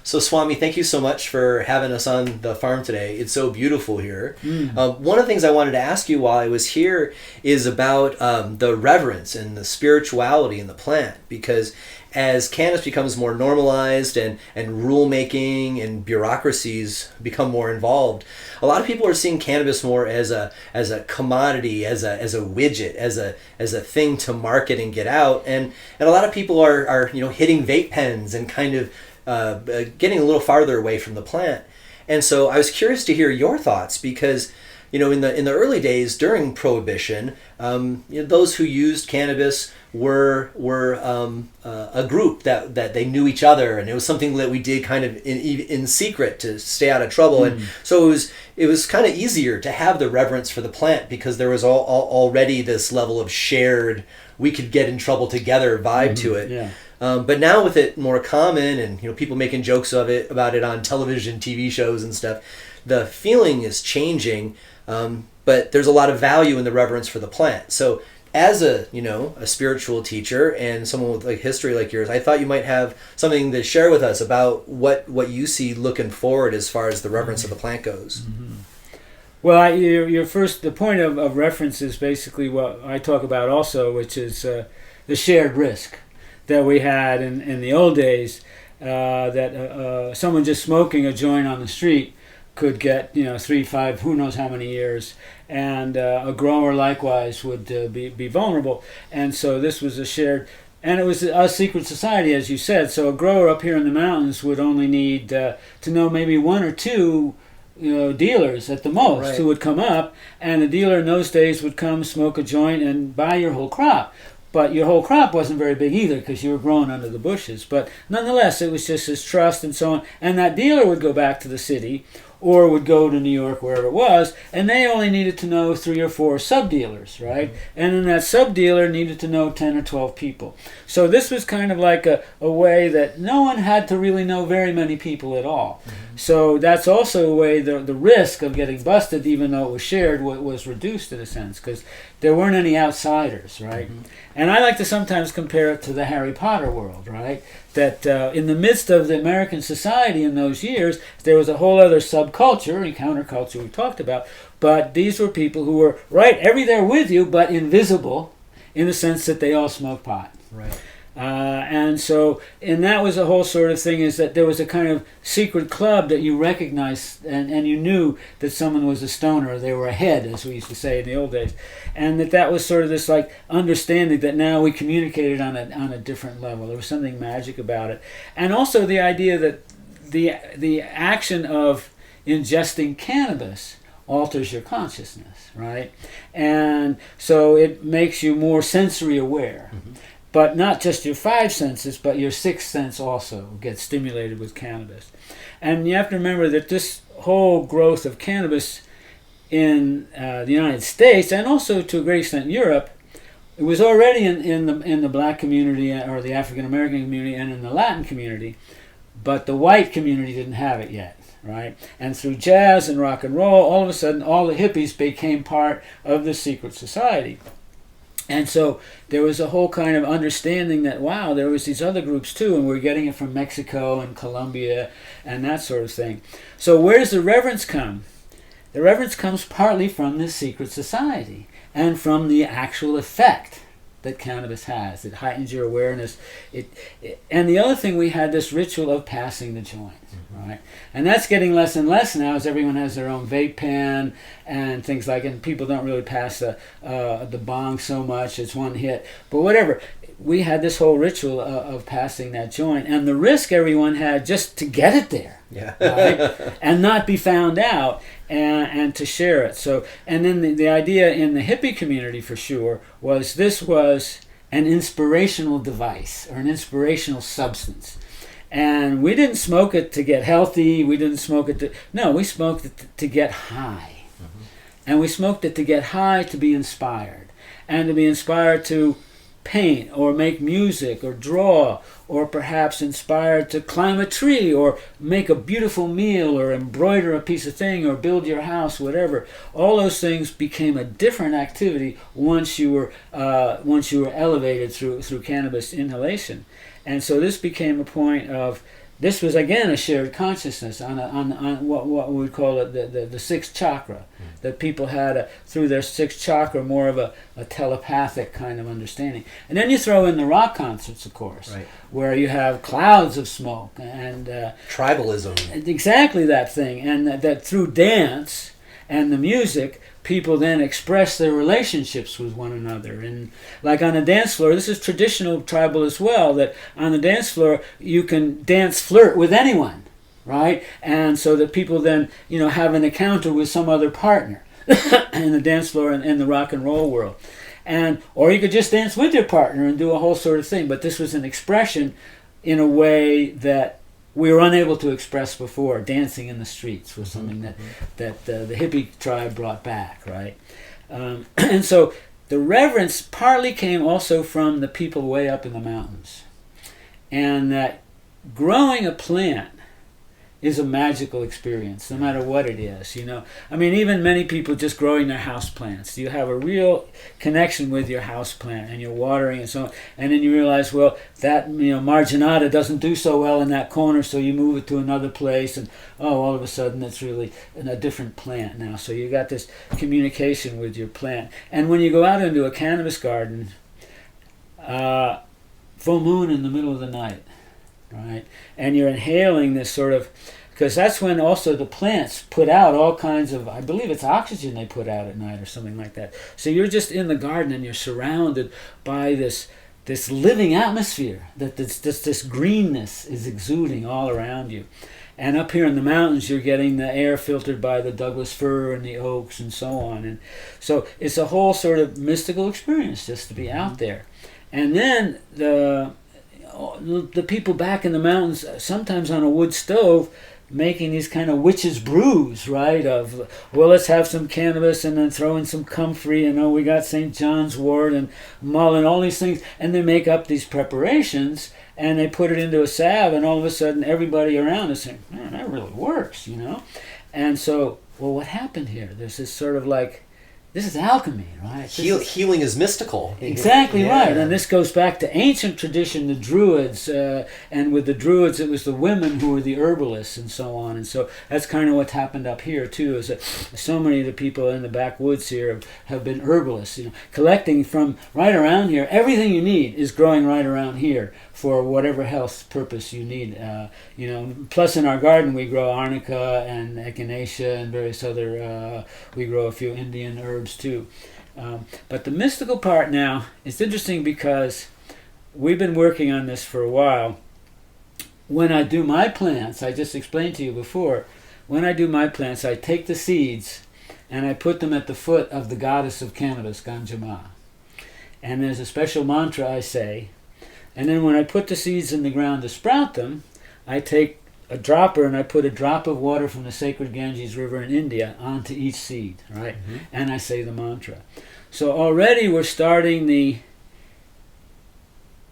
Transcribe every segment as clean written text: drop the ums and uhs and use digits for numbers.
So Swami, thank you so much for having us on the farm today. It's so beautiful here. One of the things I wanted to ask you while I was here is about the reverence and the spirituality in the plant, because as cannabis becomes more normalized and rulemaking and bureaucracies become more involved, a lot of people are seeing cannabis more as a commodity, as a widget, as a thing to market and get out, and a lot of people are hitting vape pens and kind of getting a little farther away from the plant. And so I was curious to hear your thoughts, because in the early days during Prohibition, those who used cannabis were a group that they knew each other, and it was something that we did kind of in secret to stay out of trouble. And so it was kind of easier to have the reverence for the plant, because there was already this level of shared, we could get in trouble together vibe to it. Yeah. But now with it more common, and people making jokes about it on television, TV shows and stuff, the feeling is changing. But there's a lot of value in the reverence for the plant. So as a spiritual teacher and someone with like history like yours, I thought you might have something to share with us about what you see looking forward as far as the reverence of the plant goes. Mm-hmm. Well, the point of reference is basically what I talk about also, which is the shared risk that we had in the old days, that someone just smoking a joint on the street could get 3, 5, who knows how many years, and a grower likewise would be vulnerable. And so this was a shared, and it was a secret society, as you said. So a grower up here in the mountains would only need to know maybe 1 or 2 dealers at the most, right, who would come up, and the dealer in those days would come, smoke a joint, and buy your whole crop. But your whole crop wasn't very big either, because you were growing under the bushes. But nonetheless, it was just his trust and so on. And that dealer would go back to the city, or would go to New York, wherever it was, and they only needed to know 3 or 4 sub-dealers, right? Mm-hmm. And then that sub-dealer needed to know 10 or 12 people. So this was kind of like a way that no one had to really know very many people at all. Mm-hmm. So that's also a way the risk of getting busted, even though it was shared, was reduced in a sense, because there weren't any outsiders, right? Mm-hmm. And I like to sometimes compare it to the Harry Potter world, right? That in the midst of the American society in those years, there was a whole other subculture and counterculture we talked about, but these were people who were every there with you, but invisible, in the sense that they all smoked pot. Right. And that was a whole sort of thing, is that there was a kind of secret club that you recognized, and you knew that someone was a stoner, they were ahead, as we used to say in the old days, and that was sort of this like understanding that now we communicated on a different level. There was something magic about it, and also the idea that the action of ingesting cannabis alters your consciousness, right? And so it makes you more sensory aware. Mm-hmm. But not just your 5 senses, but your 6th sense also gets stimulated with cannabis. And you have to remember that this whole growth of cannabis in the United States, and also to a great extent Europe, it was already in the black community, or the African American community, and in the Latin community, but the white community didn't have it yet, right? And through jazz and rock and roll, all of a sudden all the hippies became part of the secret society. And so there was a whole kind of understanding that, wow, there was these other groups too, and we're getting it from Mexico and Colombia and that sort of thing. So where does the reverence come? The reverence comes partly from this secret society and from the actual effect that cannabis has. It heightens your awareness. And the other thing, we had this ritual of passing the joint, right? And that's getting less and less now, as everyone has their own vape pen and things like, and people don't really pass the bong so much. It's one hit. But whatever. We had this whole ritual of passing that joint, and the risk everyone had just to get it there, yeah, right? And not be found out, and to share it. So, and then the idea in the hippie community, for sure, was this was an inspirational device, or an inspirational substance. And we didn't smoke it to get healthy. We didn't smoke it we smoked it to get high. Mm-hmm. And we smoked it to get high, to be inspired, and to be inspired to paint or make music or draw, or perhaps inspired to climb a tree or make a beautiful meal or embroider a piece of thing or build your house, whatever. All those things became a different activity once you were elevated through cannabis inhalation. And so this became a point of this was again a shared consciousness on what we would call it the sixth chakra, that people had through their sixth chakra more of a telepathic kind of understanding. And then you throw in the rock concerts, of course, Right. where you have clouds of smoke and Tribalism. exactly that thing, and that through dance and the music, people then express their relationships with one another. And like on the dance floor, this is traditional tribal as well, that on the dance floor you can dance flirt with anyone, right? And so that people then, have an encounter with some other partner in the dance floor and in the rock and roll world. Or you could just dance with your partner and do a whole sort of thing. But this was an expression in a way that we were unable to express before. Dancing in the streets was something that the hippie tribe brought back, right? And so the reverence partly came also from the people way up in the mountains. And that growing a plant is a magical experience, no matter what it is, I mean, even many people just growing their house plants. You have a real connection with your house plant, and you're watering and so on. And then you realize, well, that, marginata doesn't do so well in that corner, so you move it to another place, and all of a sudden it's really a different plant now. So you got this communication with your plant. And when you go out into a cannabis garden, full moon in the middle of the night, right? And you're inhaling this sort of, because that's when also the plants put out all kinds of, I believe it's oxygen they put out at night or something like that. So you're just in the garden and you're surrounded by this living atmosphere, that this greenness is exuding all around you. And up here in the mountains, you're getting the air filtered by the Douglas fir and the oaks and so on. And so it's a whole sort of mystical experience just to be out there. And then the people back in the mountains, sometimes on a wood stove, making these kind of witches' brews, right? Of, well, let's have some cannabis and then throw in some comfrey, and we got St. John's wort and mull and all these things, and they make up these preparations and they put it into a salve, and all of a sudden everybody around is saying, man, that really works, And so, well, what happened here? There's this sort of like, this is alchemy, right? Healing is mystical. Exactly right. And this goes back to ancient tradition, the Druids. And with the Druids, it was the women who were the herbalists and so on. And so that's kind of what's happened up here, too, is that so many of the people in the backwoods here have been herbalists, collecting from right around here. Everything you need is growing right around here for whatever health purpose you need. Plus in our garden we grow arnica and echinacea and various other, we grow a few Indian herbs too. But the mystical part now, it's interesting because we've been working on this for a while. When I do my plants, I just explained to you before, when I do my plants, I take the seeds and I put them at the foot of the goddess of cannabis, Ganjama. And there's a special mantra I say. And then when I put the seeds in the ground to sprout them, I take a dropper and I put a drop of water from the sacred Ganges River in India onto each seed, right? Mm-hmm. And I say the mantra. So already we're starting the,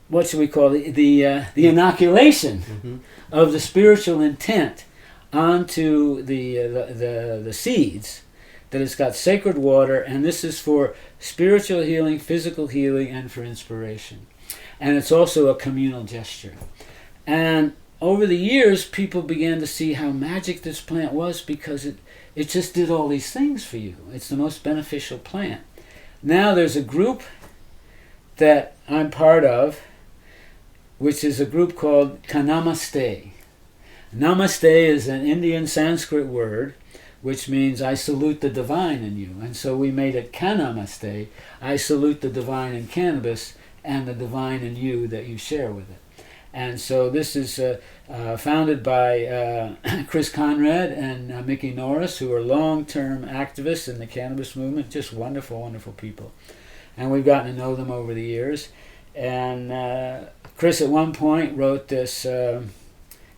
what should we call it, the inoculation of the spiritual intent onto the seeds, that it's got sacred water, and this is for spiritual healing, physical healing, and for inspiration. And it's also a communal gesture. And over the years, people began to see how magic this plant was, because it just did all these things for you. It's the most beneficial plant. Now there's a group that I'm part of, which is a group called Namaste. Namaste is an Indian Sanskrit word, which means I salute the divine in you. And so we made it Namaste. I salute the divine in cannabis and the divine in you that you share with it. And so this is founded by Chris Conrad and Mickey Norris, who are long-term activists in the cannabis movement, just wonderful, wonderful people. And we've gotten to know them over the years. And Chris at one point wrote this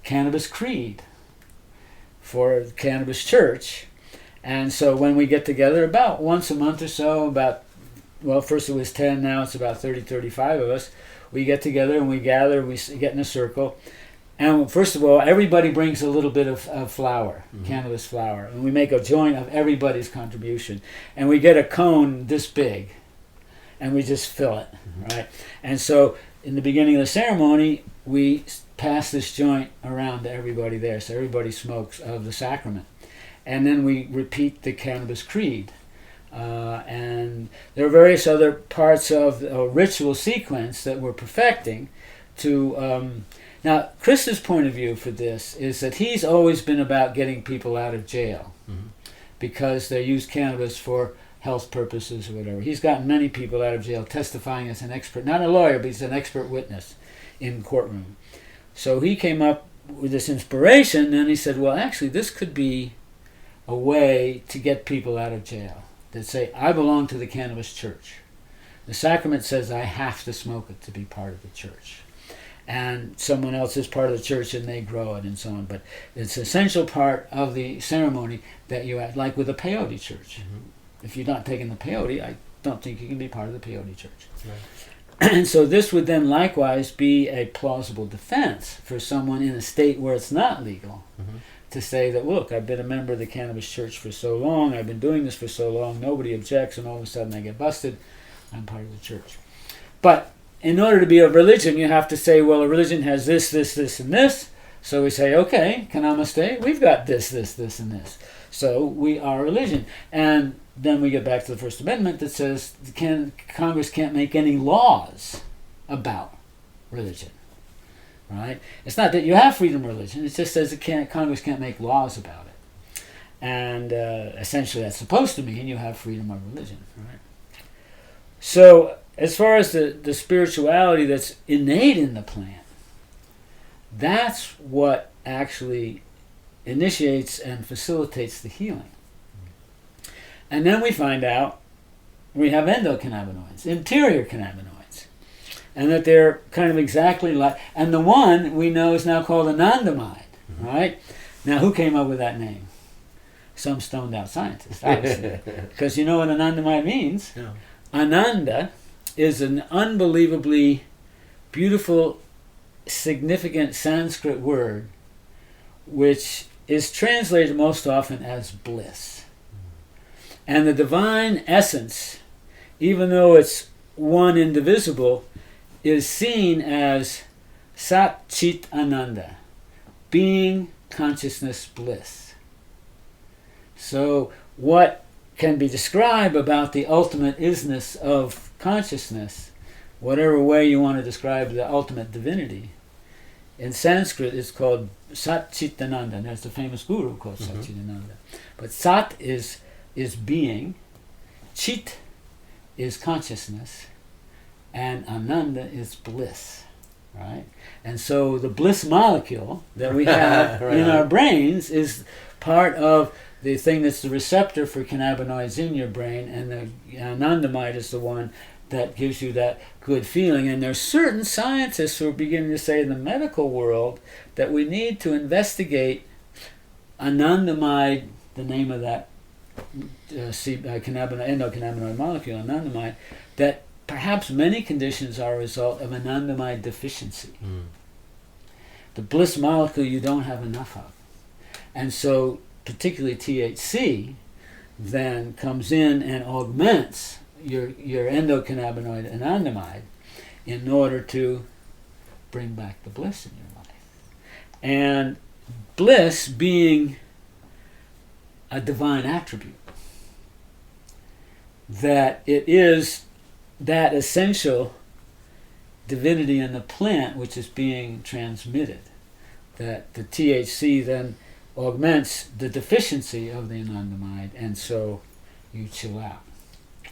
Cannabis Creed for the Cannabis Church. And so when we get together, about once a month or so, first it was 10, now it's about 30, 35 of us. We get together and we gather, we get in a circle. And first of all, everybody brings a little bit of flour, cannabis flour. And we make a joint of everybody's contribution. And we get a cone this big. And we just fill it, right? And so in the beginning of the ceremony, we pass this joint around to everybody there, so everybody smokes of the sacrament. And then we repeat the Cannabis Creed. And there are various other parts of a ritual sequence that we're perfecting to... now, Chris's point of view for this is that he's always been about getting people out of jail because they use cannabis for health purposes or whatever. He's gotten many people out of jail testifying as an expert, not a lawyer, but he's an expert witness in courtroom. So he came up with this inspiration, and he said, well, actually, this could be a way to get people out of jail. That say, I belong to the Cannabis Church. The sacrament says I have to smoke it to be part of the church. And someone else is part of the church and they grow it and so on. But it's an essential part of the ceremony that you add, like with the peyote church. If you're not taking the peyote, I don't think you can be part of the peyote church. Right. And so this would then likewise be a plausible defense for someone in a state where it's not legal to say that, look, I've been a member of the Cannabis Church for so long, I've been doing this for so long, nobody objects, and all of a sudden I get busted, I'm part of the church. But in order to be a religion, you have to say, well, a religion has this, this, this, and this. So we say, okay, Namaste, we've got this, this, this, and this. So we are a religion. And then we get back to the First Amendment that says Congress can't make any laws about religion. Right? It's not that you have freedom of religion. It just says Congress can't make laws about it. And essentially that's supposed to mean you have freedom of religion. Right? So as far as the spirituality that's innate in the plant, that's what actually initiates and facilitates the healing. And then we find out we have endocannabinoids, interior cannabinoids. And that they're kind of exactly like... And the one we know is now called Anandamide, right? Now, who came up with that name? Some stoned-out scientist, obviously. Because you know what Anandamide means? Yeah. Ananda is an unbelievably beautiful, significant Sanskrit word which is translated most often as bliss. And the divine essence, even though it's one indivisible, is seen as Sat Chit Ananda, being, consciousness, bliss. So what can be described about the ultimate isness of consciousness, whatever way you want to describe the ultimate divinity, in Sanskrit it's called Sat Chit Ananda, and there's the famous guru called Sat Chit Ananda. But Sat is being, Chit is consciousness, and Ananda is bliss, right? And so the bliss molecule that we have in our brains is part of the thing that's the receptor for cannabinoids in your brain, and the Anandamide is the one that gives you that good feeling. And there's certain scientists who are beginning to say in the medical world that we need to investigate Anandamide, the name of that endocannabinoid molecule, Anandamide, that perhaps many conditions are a result of anandamide deficiency. The bliss molecule you don't have enough of. And so particularly THC then comes in and augments your endocannabinoid anandamide in order to bring back the bliss in your life. And bliss being a divine attribute, that it is that essential divinity in the plant which is being transmitted, that the THC then augments the deficiency of the anandamide, and so you chill out.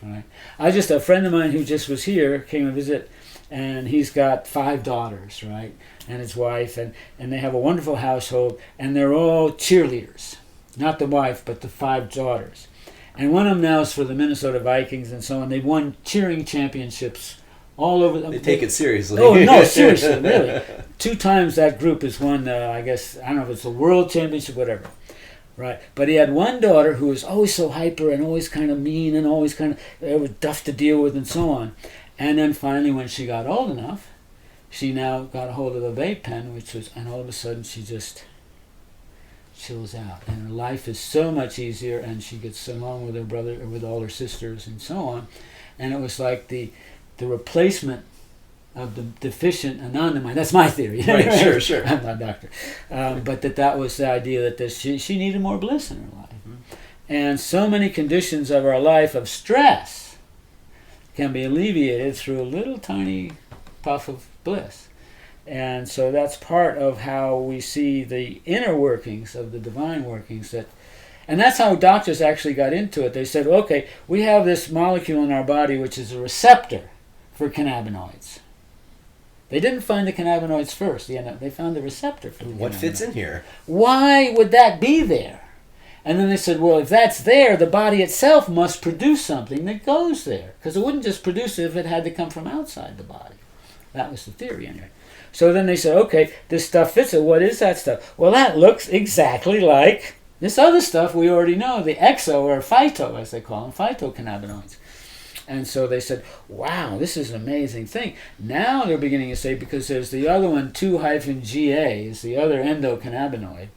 Right? A friend of mine who just was here came to visit, and he's got 5 daughters, right, and his wife, and they have a wonderful household, and they're all cheerleaders, not the wife but the 5 daughters. And one of them now is for the Minnesota Vikings and so on. They've won cheering championships all over. They take it seriously. Oh, no, seriously, really. 2 times that group has won, I don't know if it's the World Championship, whatever. Right. But he had one daughter who was always so hyper and always kind of mean and always kind of tough to deal with and so on. And then finally when she got old enough, she now got a hold of the vape pen, and all of a sudden she just chills out, and her life is so much easier, and she gets along with her brother or with all her sisters and so on. And it was like the replacement of the deficient Anandamide. That's my theory. Right, sure. I'm not a doctor. But that was the idea that she needed more bliss in her life. And so many conditions of our life of stress can be alleviated through a little tiny puff of bliss. And so that's part of how we see the inner workings of the divine workings. And that's how doctors actually got into it. They said, okay, we have this molecule in our body which is a receptor for cannabinoids. They didn't find the cannabinoids first. They found the receptor for the What cannabinoids. fits in here? Why would that be there? And then they said, well, if that's there, the body itself must produce something that goes there. Because it wouldn't just produce it if it had to come from outside the body. That was the theory anyway. So then they said, okay, this stuff fits it. What is that stuff? Well, that looks exactly like this other stuff we already know, the exo or phyto, as they call them, phytocannabinoids. And so they said, wow, this is an amazing thing. Now they're beginning to say, because there's the other one, 2-GA, is the other endocannabinoid.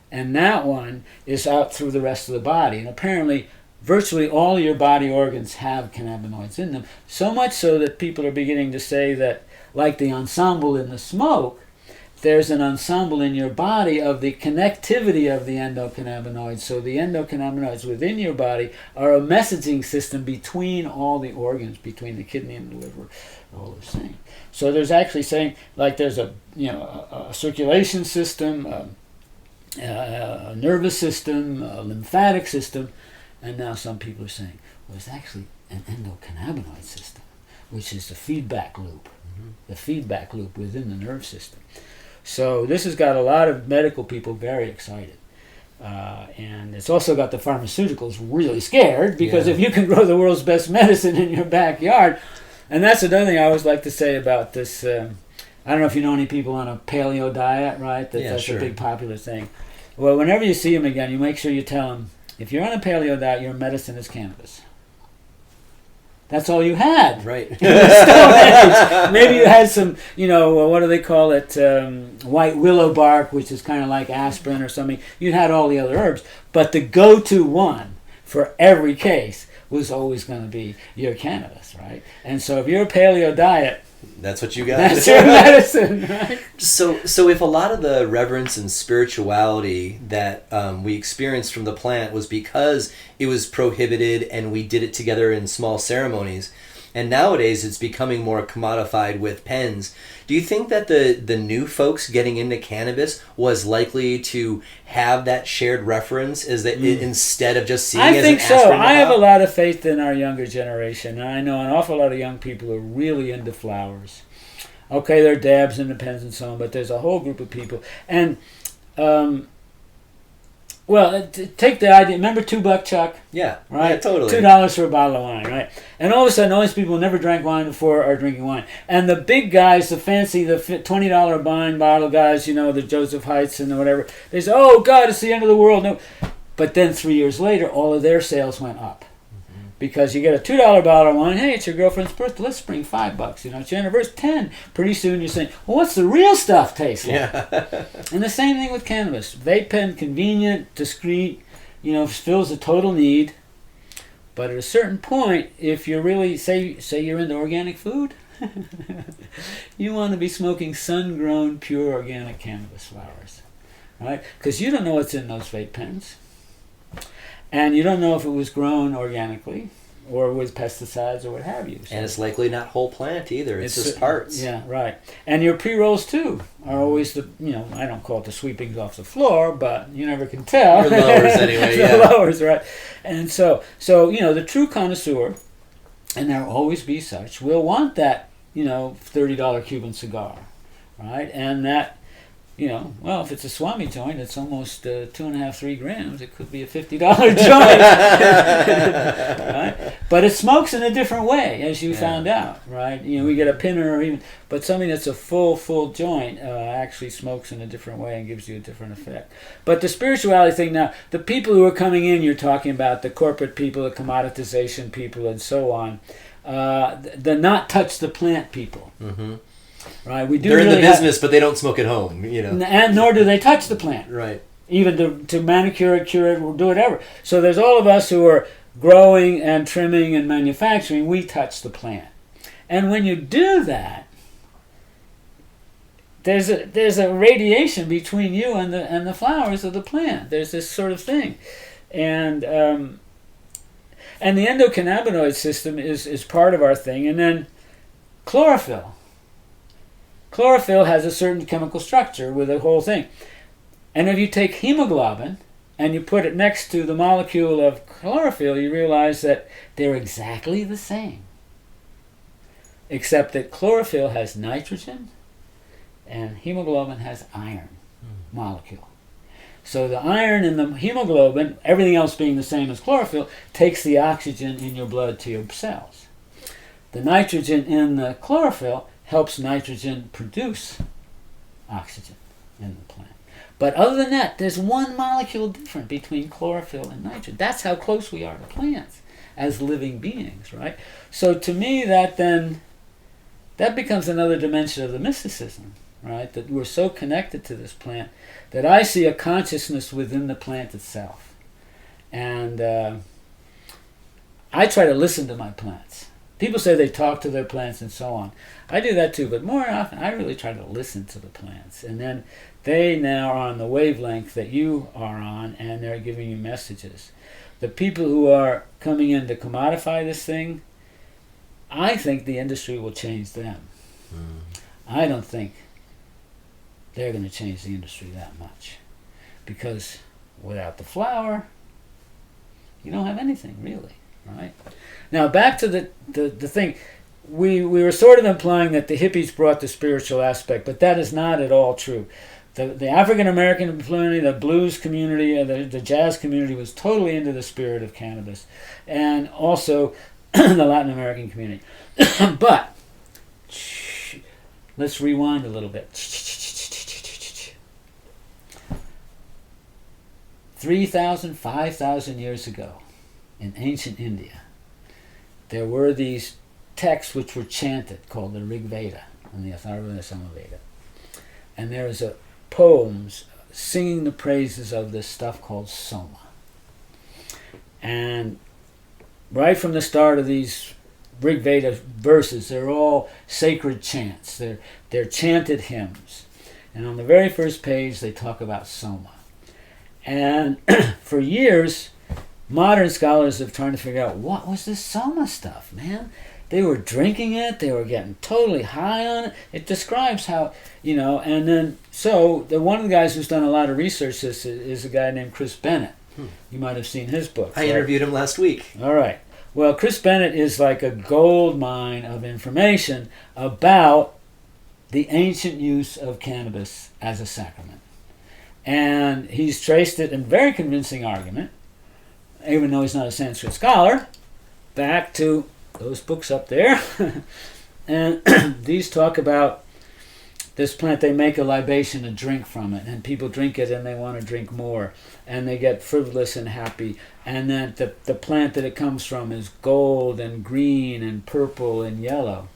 And that one is out through the rest of the body. And apparently, virtually all your body organs have cannabinoids in them. So much so that people are beginning to say that, like the ensemble in the smoke, there's an ensemble in your body of the connectivity of the endocannabinoids. So the endocannabinoids within your body are a messaging system between all the organs, between the kidney and the liver, all those things. So there's actually saying, like there's a circulation system, a nervous system, a lymphatic system, and now some people are saying, well, it's actually an endocannabinoid system, which is the feedback loop, the feedback loop within the nerve system. So this has got a lot of medical people very excited. And it's also got the pharmaceuticals really scared, because if you can grow the world's best medicine in your backyard, and that's another thing I always like to say about this, I don't know if you know any people on a paleo diet, right? That's sure. a big popular thing. Well, whenever you see them again, you make sure you tell them, if you're on a paleo diet, your medicine is cannabis. That's all you had. Right. In the Stone Age. Maybe you had some, what do they call it? White willow bark, which is kind of like aspirin or something. You had all the other herbs. But the go-to one for every case was always going to be your cannabis, right? And so if you're a paleo diet, that's what you got. That's your medicine, right? So if a lot of the reverence and spirituality that we experienced from the plant was because it was prohibited and we did it together in small ceremonies, and nowadays it's becoming more commodified with pens, do you think that the new folks getting into cannabis was likely to have that shared reference instead of just seeing it as an aspirin? I think so. I have a lot of faith in our younger generation. And I know an awful lot of young people who are really into flowers. Okay, there are dabs and the pens and so on, but there's a whole group of people. And, take the idea. Remember $2 Chuck? Yeah, right. Yeah, totally. $2 for a bottle of wine, right? And all of a sudden, all these people who never drank wine before are drinking wine. And the big guys, the fancy, the $20 wine bottle guys, the Joseph Heights and whatever, they say, "Oh God, it's the end of the world." No, but then 3 years later, all of their sales went up. Because you get a $2 bottle of wine, hey, it's your girlfriend's birthday, let's bring $5. It's your anniversary, 10. Pretty soon you're saying, well, what's the real stuff taste like? Yeah. And the same thing with cannabis. Vape pen, convenient, discreet, fills a total need. But at a certain point, if you're really, say you're into organic food, you want to be smoking sun-grown, pure organic cannabis flowers, right? Because you don't know what's in those vape pens. And you don't know if it was grown organically or with pesticides or what have you. So and it's likely not whole plant either. It's just parts. Yeah, right. And your pre-rolls, too, are always the, I don't call it the sweepings off the floor, but you never can tell. Your lowers anyway, The lowers, right. And so the true connoisseur, and there will always be such, will want that, $30 Cuban cigar, right? And that, if it's a Swami joint, it's almost 2.5, 3 grams. It could be a $50 joint. Right? But it smokes in a different way, as you found out, right? We get a pinner or even, but something that's a full joint actually smokes in a different way and gives you a different effect. But the spirituality thing now, the people who are coming in, you're talking about the corporate people, the commoditization people, and so on, the not touch the plant people. Mm-hmm. Right, they're in the business, but they don't smoke at home, And nor do they touch the plant. Right. Even to manicure it, cure it, or do whatever. So there's all of us who are growing and trimming and manufacturing. We touch the plant. And when you do that, there's a radiation between you and the flowers of the plant. There's this sort of thing, and the endocannabinoid system is part of our thing, and then chlorophyll. Chlorophyll has a certain chemical structure with the whole thing, and if you take hemoglobin and you put it next to the molecule of chlorophyll, you realize that they're exactly the same, except that chlorophyll has nitrogen and hemoglobin has iron molecule. So the iron in the hemoglobin, everything else being the same as chlorophyll, takes the oxygen in your blood to your cells. The nitrogen in the chlorophyll helps nitrogen produce oxygen in the plant. But other than that, there's one molecule different between chlorophyll and nitrogen. That's how close we are to plants as living beings, right? So to me, that becomes another dimension of the mysticism, right? That we're so connected to this plant that I see a consciousness within the plant itself. And I try to listen to my plants. People say they talk to their plants and so on. I do that too, but more often I really try to listen to the plants. And then they now are on the wavelength that you are on, and they're giving you messages. The people who are coming in to commodify this thing, I think the industry will change them. I don't think they're going to change the industry that much. Because without the flower, you don't have anything, really, right? Now, back to the thing. We were sort of implying that the hippies brought the spiritual aspect, but that is not at all true. The African-American community, the blues community, the jazz community was totally into the spirit of cannabis, and also the Latin American community. But let's rewind a little bit. 3,000, 5,000 years ago, in ancient India, there were these texts which were chanted called the Rig Veda and the Atharvaveda Samaveda. And there's poems singing the praises of this stuff called Soma. And right from the start of these Rig Veda verses, they're all sacred chants. They're chanted hymns. And on the very first page, they talk about Soma. And for years, modern scholars have tried to figure out, what was this Soma stuff, man? They were drinking it, they were getting totally high on it. It describes how, and then, so one of the guys who's done a lot of research this is a guy named Chris Bennett. You might have seen his book. I interviewed him last week. All right. Well, Chris Bennett is like a gold mine of information about the ancient use of cannabis as a sacrament. And he's traced it in very convincing argument, even though he's not a Sanskrit scholar, back to those books up there. And these talk about this plant. They make a libation, a drink from it, and people drink it and they want to drink more, and they get frivolous and happy. And then the plant that it comes from is gold and green and purple and yellow.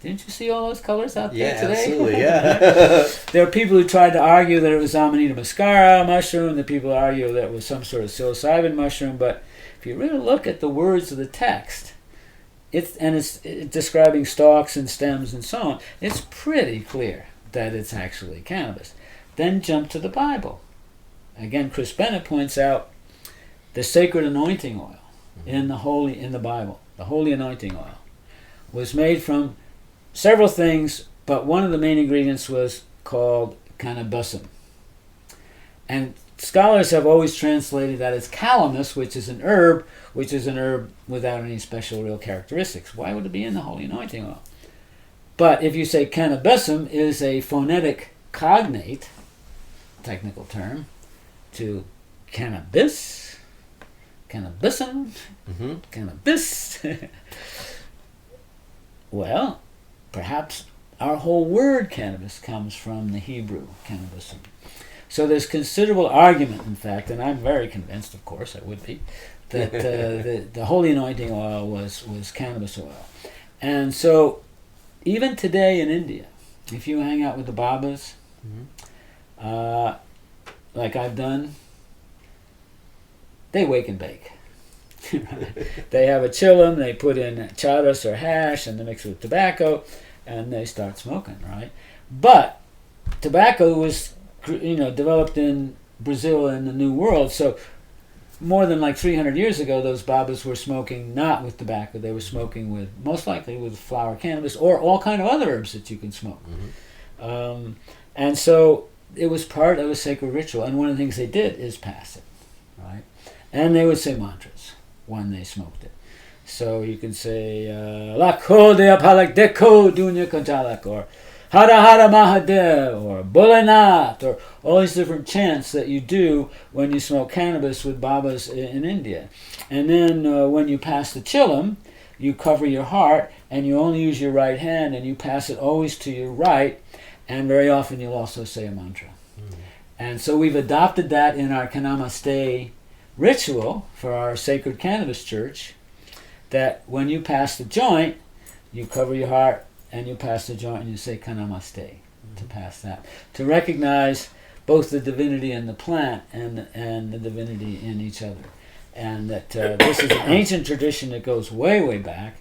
Didn't you see all those colors out there today? Absolutely, yeah. There are people who tried to argue that it was Amanita muscara mushroom. The people argue that it was some sort of psilocybin mushroom. But if you really look at the words of the text, it's describing stalks and stems and so on, it's pretty clear that it's actually cannabis. Then jump to the Bible. Again, Chris Bennett points out the sacred anointing oil in the Bible, the holy anointing oil, was made from several things, but one of the main ingredients was called cannabisum. And scholars have always translated that as calamus, which is an herb without any special real characteristics. Why would it be in the holy anointing oil? But if you say cannabisum is a phonetic cognate, technical term, to cannabis, cannabisum, cannabis, well, perhaps our whole word cannabis comes from the Hebrew cannabisum. So there's considerable argument, in fact, and I'm very convinced, of course, I would be, that the holy anointing oil was cannabis oil. And so even today in India, if you hang out with the Babas, like I've done, they wake and bake. They have a chillum, they put in charas or hash, and they mix it with tobacco, and they start smoking, right? But tobacco was, developed in Brazil and the New World. So more than like 300 years ago, those Babas were smoking not with tobacco. They were smoking with, most likely, with flower cannabis or all kind of other herbs that you can smoke. And so it was part of a sacred ritual. And one of the things they did is pass it, right? And they would say mantras when they smoked it. So you can say, Lakho de apalak deko dunya kantalak, or Hara Hara Mahadev, or Bholenath, or all these different chants that you do when you smoke cannabis with Babas in India. And then when you pass the chillum, you cover your heart, and you only use your right hand, and you pass it always to your right, and very often you'll also say a mantra. And so we've adopted that in our Namaste ritual for our sacred cannabis church, that when you pass the joint, you cover your heart, and you pass the joint and you say Namaste to pass that. To recognize both the divinity in the plant and the divinity in each other. And that this is an ancient tradition that goes way, way back.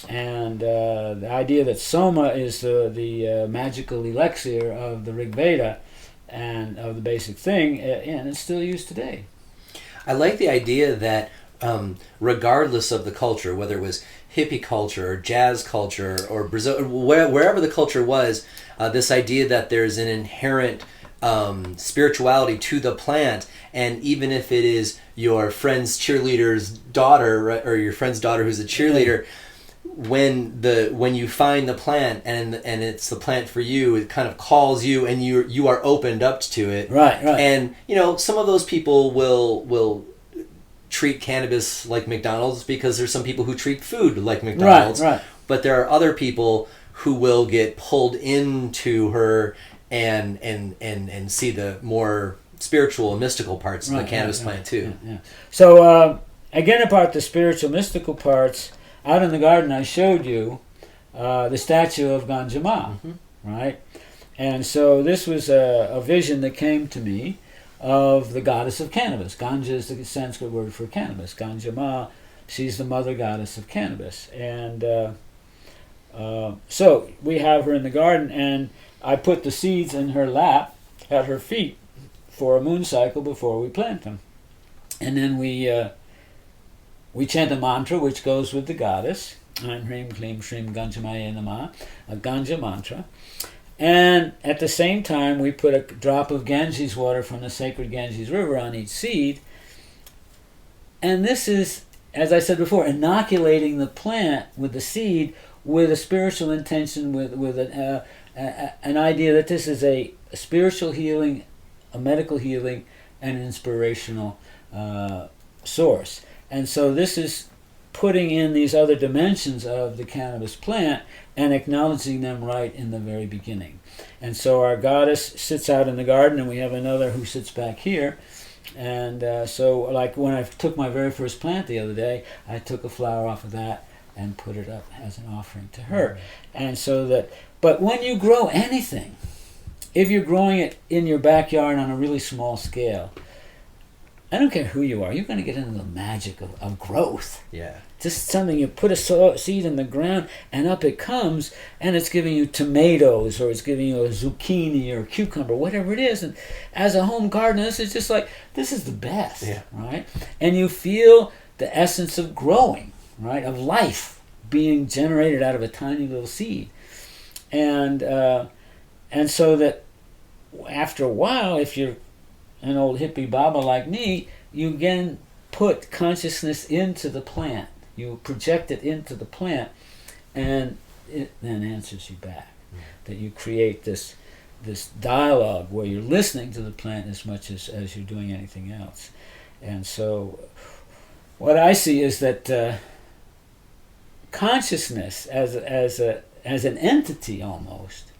And the idea that Soma is the magical elixir of the Rig Veda and of the basic thing, and it's still used today. I like the idea that regardless of the culture, whether it was hippie culture or jazz culture or Brazil, wherever the culture was, this idea that there's an inherent spirituality to the plant, and even if it is your friend's cheerleader's daughter, right, or your friend's daughter who's a cheerleader, when you find the plant and it's the plant for you, it kind of calls you, and you are opened up to it. Right. And some of those people will treat cannabis like McDonald's, because there's some people who treat food like McDonald's. Right. But there are other people who will get pulled into her and see the more spiritual and mystical parts of the cannabis plant too. Yeah. So again, about the spiritual mystical parts, out in the garden I showed you the statue of Ganjama, right? And so this was a vision that came to me of the goddess of cannabis. Ganja is the Sanskrit word for cannabis. Ganjama, she's the mother goddess of cannabis. And so we have her in the garden, and I put the seeds in her lap at her feet for a moon cycle before we plant them. And then we chant a mantra which goes with the goddess. Aim Hrim Klim Shrim Ganjamaya Namah, a Ganja mantra. And at the same time, we put a drop of Ganges water from the sacred Ganges River on each seed. And this is, as I said before, inoculating the plant with the seed with a spiritual intention, with an idea that this is a spiritual healing, a medical healing, and an inspirational source. And so this is putting in these other dimensions of the cannabis plant and acknowledging them right in the very beginning. And so our goddess sits out in the garden, and we have another who sits back here. And so like when I took my very first plant the other day, I took a flower off of that and put it up as an offering to her. And so that, but when you grow anything, if you're growing it in your backyard on a really small scale, I don't care who you are, you're going to get into the magic of growth. Yeah. Just something, you put a seed in the ground and up it comes, and it's giving you tomatoes, or it's giving you a zucchini or a cucumber, whatever it is. And as a home gardener, this is just like, this is the best, right? And you feel the essence of growing, right? Of life being generated out of a tiny little seed. And so that after a while, if you're an old hippie Baba like me, you again put consciousness into the plant. You project it into the plant, and it then answers you back. That you create this dialogue where you're listening to the plant as much as you're doing anything else. And so what I see is that consciousness as an entity almost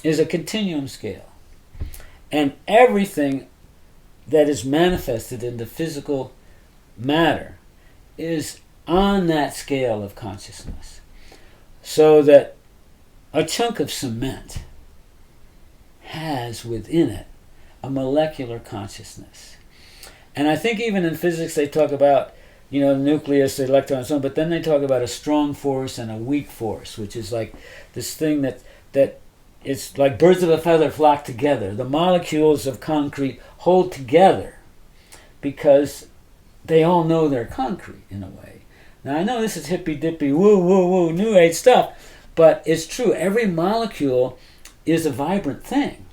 is a continuum scale. And everything that is manifested in the physical matter is on that scale of consciousness. So that a chunk of cement has within it a molecular consciousness. And I think even in physics they talk about, the nucleus, the electron, and so on, but then they talk about a strong force and a weak force, which is like this thing that it's like birds of a feather flock together. The molecules of concrete hold together because they all know they're concrete in a way. Now I know this is hippy dippy, woo woo woo, new age stuff, but it's true. Every molecule is a vibrant thing,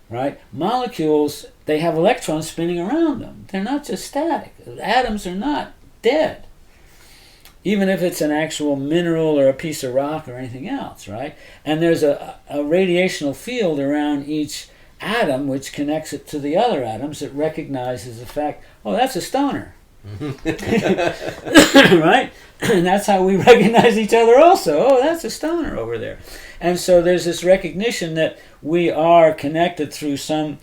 right? Molecules, they have electrons spinning around them. They're not just static. Atoms are not dead. Even if it's an actual mineral or a piece of rock or anything else, right? And there's a radiational field around each atom which connects it to the other atoms that recognizes the fact, oh, that's a stoner. Right? And that's how we recognize each other also. Oh, that's a stoner over there. And so there's this recognition that we are connected through some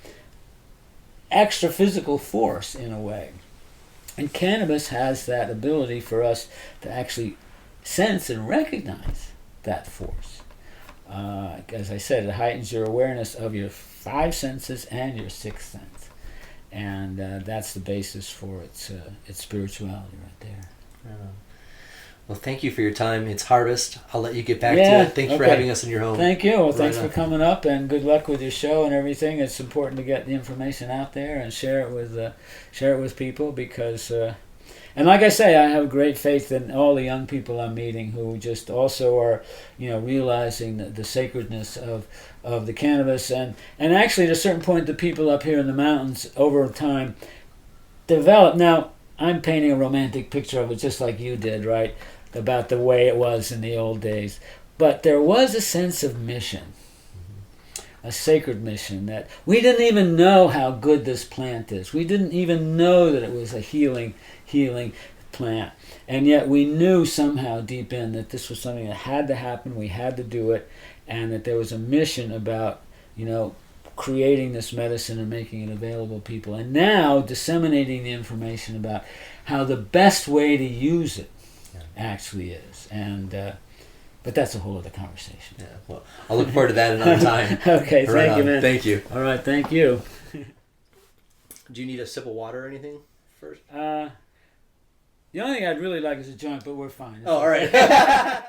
extra physical force in a way. And cannabis has that ability for us to actually sense and recognize that force. As I said, it heightens your awareness of your 5 senses and your 6th sense. And that's the basis for its spirituality right there. Well, thank you for your time. It's harvest. I'll let you get back to it. Thank you for having us in your home. Thank you. Well, thanks for coming up, and good luck with your show and everything. It's important to get the information out there and share it with people because, and like I say, I have great faith in all the young people I'm meeting who just also are, realizing the sacredness of the cannabis, and actually at a certain point, the people up here in the mountains over time develop. Now, I'm painting a romantic picture of it just like you did, right? About the way it was in the old days. But there was a sense of mission, a sacred mission, that we didn't even know how good this plant is. We didn't even know that it was a healing plant. And yet we knew somehow deep in that this was something that had to happen, we had to do it, and that there was a mission about, creating this medicine and making it available to people, and now disseminating the information about how the best way to use it actually is. And but that's a whole other conversation. Yeah, well, I'll look forward to that another time. Okay, thank you, man. Thank you. All right, thank you. Do you need a sip of water or anything first? The only thing I'd really like is a joint, but we're fine. Oh, all right.